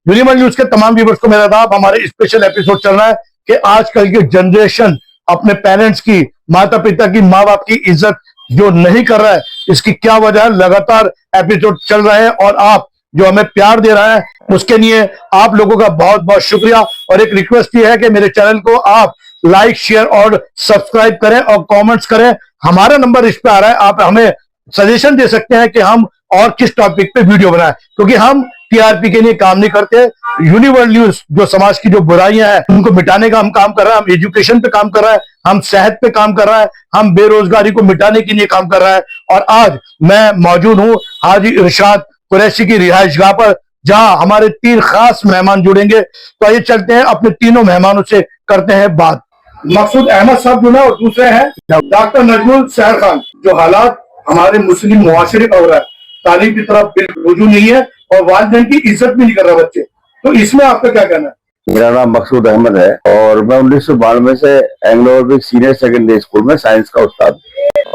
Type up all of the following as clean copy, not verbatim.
Universal news के तमाम viewers को मेरा आदाब। हमारे स्पेशल एपिसोड चल रहा है कि आजकल की जनरेशन अपने पेरेंट्स की, माता पिता की, माँ बाप की इज्जत जो नहीं कर रहा है, इसकी क्या वजह है। लगातार एपिसोड चल रहे हैं और आप जो हमें प्यार दे रहा है उसके लिए आप लोगों का बहुत बहुत शुक्रिया। और एक रिक्वेस्ट ये है कि मेरे चैनल को आप लाइक, शेयर और सब्सक्राइब करें और कमेंट्स करें। हमारा नंबर इस पे आ रहा है, आप हमें सजेशन दे सकते हैं कि हम और किस टॉपिक पे वीडियो बनाएं, क्योंकि हम टीआरपी के लिए काम नहीं करते। यूनिवर्सल न्यूज जो समाज की जो बुराइयां हैं उनको मिटाने का हम काम कर रहे हैं। हम एजुकेशन पे काम कर रहे हैं, हम सेहत पे काम कर रहे हैं, हम बेरोजगारी को मिटाने के लिए काम कर रहे हैं। और आज मैं मौजूद हूं हाजी इरशाद कुरैशी की रिहाइशगाह पर, जहां हमारे 3 खास मेहमान जुड़ेंगे। तो आइए चलते हैं, अपने तीनों मेहमानों से करते हैं बात। मकसूद अहमद साहब जुड़े और दूसरे हैं डॉक्टर नजमुल सहर खान। जो हालात हमारे मुस्लिम मुआशरे का हो रहा है, तालीम की तरफ बिल्कुल रुजू नहीं है और वालिदैन की इज्जत भी नहीं कर रहा बच्चे, तो इसमें आपका क्या कहना है? मेरा नाम मकसूद अहमद है और मैं 1992 से Anglo Arabic senior secondary school में साइंस का उस्ताद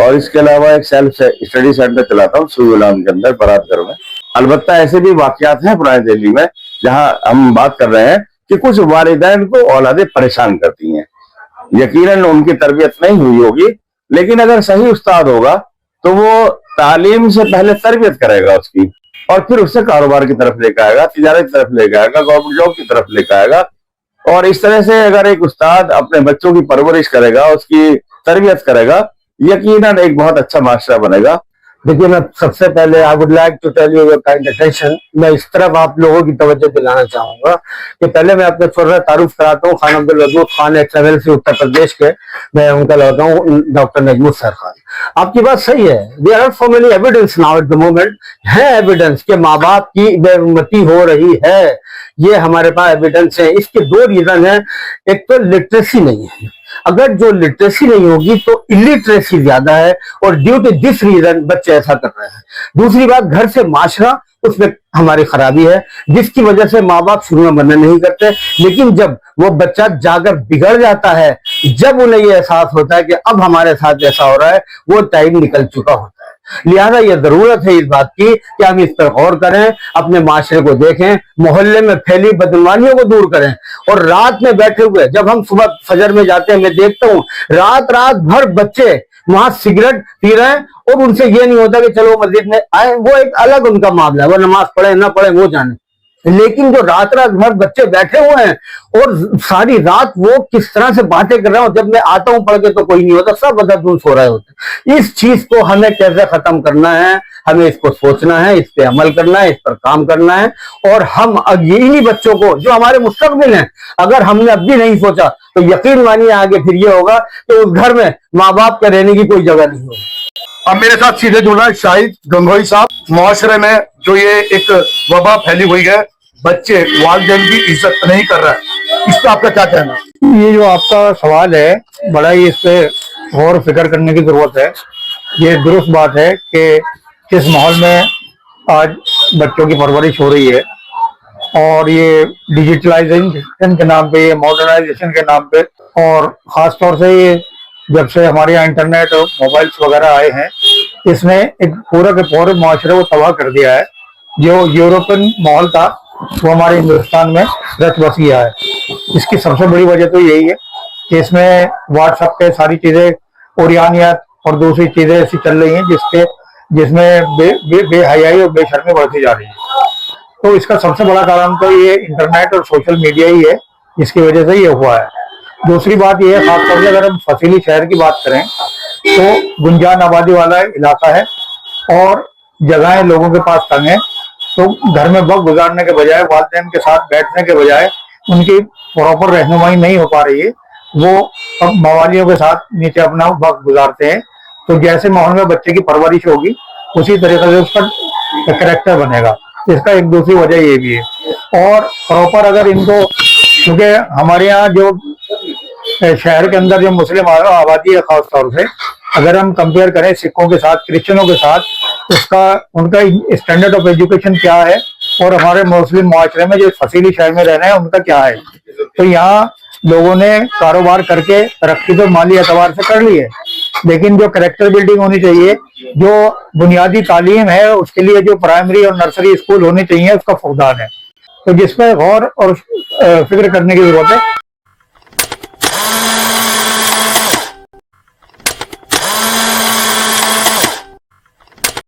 और इसके अलावा एक सेल्फ स्टडी सेंटर चलाता हूँ सुईगुलाम के अंदर बरातगढ़ में। अलबत्ता ऐसे भी वाकयात हैं पुरानी दिल्ली में जहाँ हम बात कर रहे हैं कि कुछ वालिदैन को औलादें परेशान करती हैं। यकीनन उनकी तरबियत नहीं हुई होगी, लेकिन अगर सही उस्ताद होगा तो वो तालीम से पहले तरबियत करेगा उसकी और फिर उससे कारोबार की तरफ लेकर आएगा, तिजारत की तरफ लेकर आएगा, गवर्नमेंट जॉब की तरफ लेकर आएगा। और इस तरह से अगर एक उस्ताद अपने बच्चों की परवरिश करेगा, उसकी तरबियत करेगा, यकीनन एक बहुत अच्छा मास्टर बनेगा। देखिए, मैं सबसे पहले I would like to tell you your kind attention. मैं इस तरफ आप लोगों की तवज्जो दिलाना चाहूंगा कि पहले मैं अपने थोड़ा तारुफ कराता हूँ। खान अब्दुल वदूद खान एक्सएमएल से उत्तर प्रदेश के, मैं उनका लड़का हूँ डॉक्टर नजमुल सहर खान। आपकी बात सही है, there are so many evidence now at the moment. है एविडेंस कि माँ बाप की बेउम्मती हो रही है, ये हमारे पास एविडेंस है। इसके 2 रीजन है। एक तो लिटरेसी नहीं है, अगर जो लिटरेसी नहीं होगी तो इलिटरेसी ज्यादा है और ड्यू टू दिस रीजन बच्चे ऐसा कर रहे हैं। दूसरी बात, घर से माशरा, उसमें हमारी खराबी है, जिसकी वजह से माँ बाप शुरू में मना नहीं करते, लेकिन जब वो बच्चा जाकर बिगड़ जाता है, जब उन्हें ये एहसास होता है कि अब हमारे साथ ऐसा हो रहा है, वो टाइम निकल चुका होता है। लिहाजा ये जरूरत है इस बात की कि हम इस पर गौर करें, अपने माशरे को देखें, मोहल्ले में फैली बदनवानियों को दूर करें। और रात में बैठे हुए, जब हम सुबह फजर में जाते हैं, मैं देखता हूँ रात भर बच्चे वहां सिगरेट पी रहे हैं और उनसे ये नहीं होता कि चलो मस्जिद में आए, वो एक अलग उनका मामला है, वो नमाज पढ़े ना पढ़े वो जाने। लेकिन जो रात भर बच्चे बैठे हुए हैं और सारी रात वो किस तरह से बातें कर रहे हो, जब मैं आता हूं पढ़ के तो कोई नहीं होता, सब बदसूस हो रहे होते। इस चीज को हमें कैसे खत्म करना है, हमें इसको सोचना है, इस पे अमल करना है, इस पर काम करना है। और हम इन्हीं बच्चों को, जो हमारे मुस्तकबिल हैं, अगर हमने अब भी नहीं सोचा तो यकीन मानिए आगे फिर ये होगा कि उस घर में माँ बाप के रहने की कोई जगह नहीं होगी। अब मेरे साथ सीधे जुड़ा है शाहिद गंगोई साहब। मुआशरे में जो ये एक वबा फैली हुई है, बच्चे वालिदैन की इज्जत नहीं कर रहा है, इस पर आपका क्या कहना है? ये जो आपका सवाल है, बड़ा ही इस पे गौर फिक्र करने की जरूरत है। ये दुरुस्त बात है कि किस माहौल में आज बच्चों की परवरिश हो रही है और ये डिजिटलाइजेशन के नाम पे, ये मॉडर्नाइजेशन के नाम पे, और खास तौर से ये जब से हमारे यहाँ इंटरनेट और मोबाइल्स वगैरह आए हैं, इसने एक पूरे के पूरे मुआशरे को तबाह कर दिया है। जो यूरोपियन माहौल था वो हमारे हिंदुस्तान में रच बस गया है। इसकी सबसे बड़ी वजह तो यही है कि इसमें व्हाट्सएप पे सारी चीजें उरियानियत और दूसरी चीजें ऐसी चल रही हैं जिसमें बेहयाई और बेशर्मी बढ़ती जा रही है। तो इसका सबसे बड़ा कारण तो ये इंटरनेट और सोशल मीडिया ही है, जिसकी वजह से ये हुआ है। दूसरी बात ये है, खासतौर से अगर हम फसीली शहर की बात करें तो गुंजान आबादी वाला इलाका है और जगहें लोगों के पास तंग है, तो घर में वक्त गुजारने के बजाय, वालिदैन के साथ बैठने के बजाय उनकी प्रॉपर रहनुमाई नहीं हो पा रही है। वो अब मवालियों के साथ नीचे अपना वक्त गुजारते हैं। तो जैसे माहौल में बच्चे की परवरिश होगी, उसी तरीके से उसका कैरेक्टर बनेगा। इसका एक दूसरी वजह ये भी है। और प्रॉपर अगर इनको, क्योंकि हमारे यहाँ जो शहर के अंदर जो मुस्लिम आबादी है, खास तौर से अगर हम कंपेयर करें सिखों के साथ, क्रिश्चियनों के साथ, उनका स्टैंडर्ड ऑफ एजुकेशन क्या है और हमारे मुस्लिम मुआशरे में जो फसीली शहर में रहना है उनका क्या है। तो यहाँ लोगों ने कारोबार करके तरक्की तो माली एतबार से कर ली है, लेकिन जो कैरेक्टर बिल्डिंग होनी चाहिए, जो बुनियादी तालीम है, उसके लिए जो प्राइमरी और नर्सरी स्कूल होने चाहिए, उसका फुकदान है। तो जिस पर गौर और फिक्र करने की जरूरत है।